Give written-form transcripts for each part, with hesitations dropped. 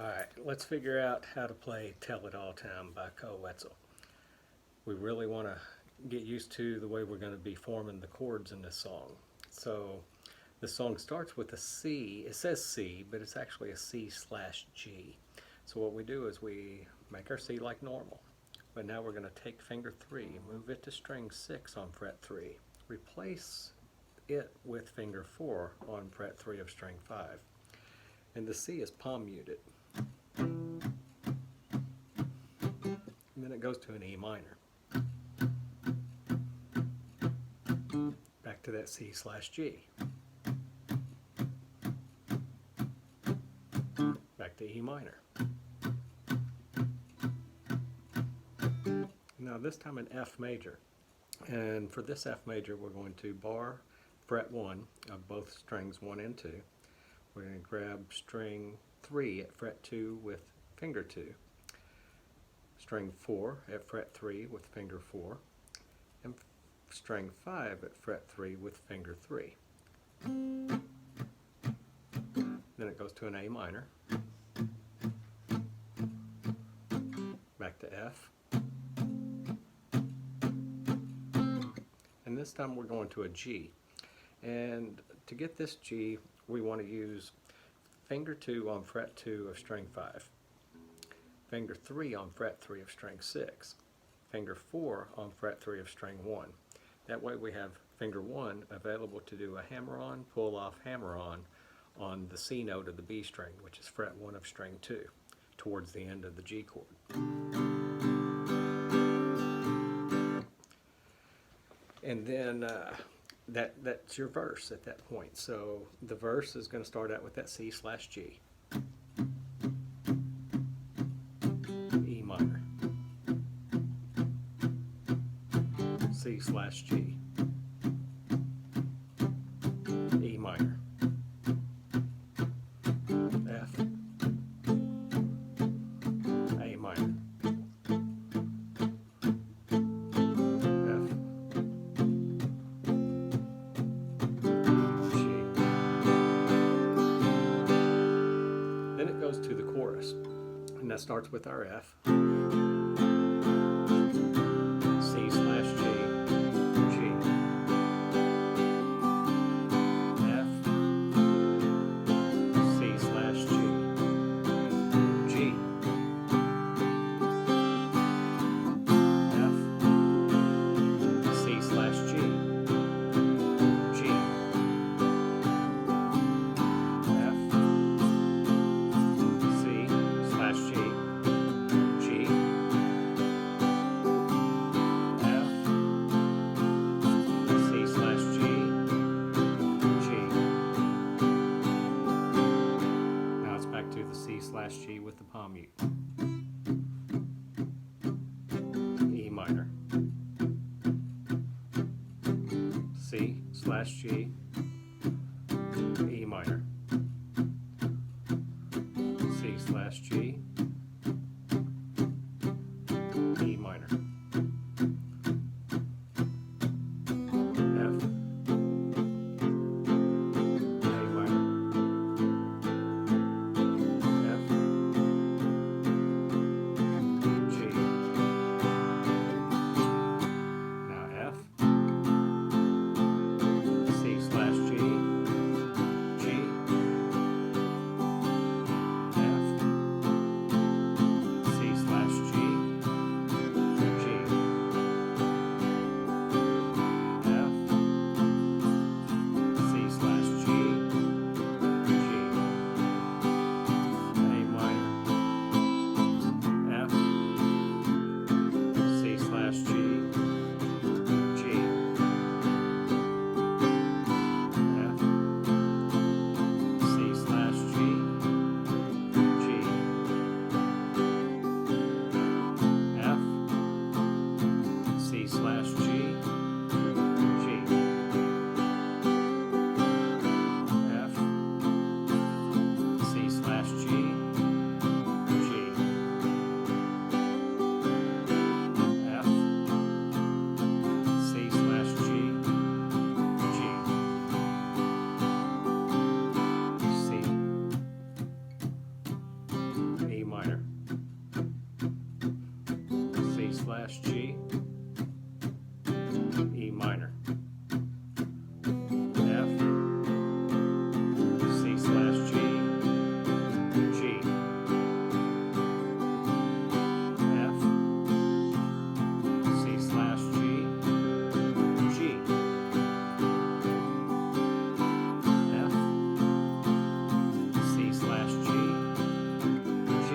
Alright, let's figure out how to play Tell It All Time by Koe Wetzel. We really want to get used to the way we're going to be forming the chords in this song. So the song starts with a C. It says C, but it's actually a C/G. So what we do is we make our C like normal. But now we're going to take finger 3, move it to string 6 on fret 3, replace it with finger 4 on fret 3 of string 5. And the C is palm muted. And then it goes to an E minor. Back to that C/G. Back to E minor. Now this time an F major. And for this F major we're going to bar fret 1 of both strings 1 and 2. We're going to grab string 3 at fret 2 with finger 2, string 4 at fret 3 with finger 4, and string 5 at fret 3 with finger 3. Then it goes to an A minor, back to F, and this time we're going to a G. And to get this G, we want to use finger 2 on fret 2 of string 5, finger 3 on fret 3 of string 6, finger 4 on fret 3 of string 1. That way we have finger 1 available to do a hammer-on, pull-off, hammer-on on the C note of the B string, which is fret 1 of string 2, towards the end of the G chord. And then that's your verse at that point. So the verse is going to start out with that C/G. E minor. C/G. E minor. F. A minor. To the chorus, and that starts with our F, C/G, G, F, C/G, G, F, C/G, G, C/G with the palm mute. E minor. C/G. E minor. C/G. E minor. F. slash G, E minor, F, C slash G, G, F, C slash G, G, F, C slash G, G,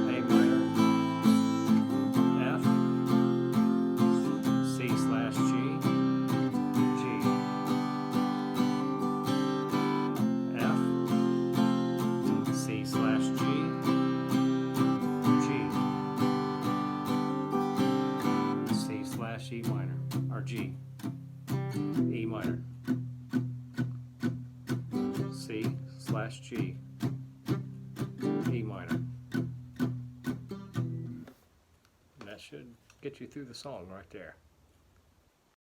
A minor, F, C slash G, G, F, C slash G, G, C slash E minor, or G, E minor, C slash G, E minor. And that should get you through the song right there.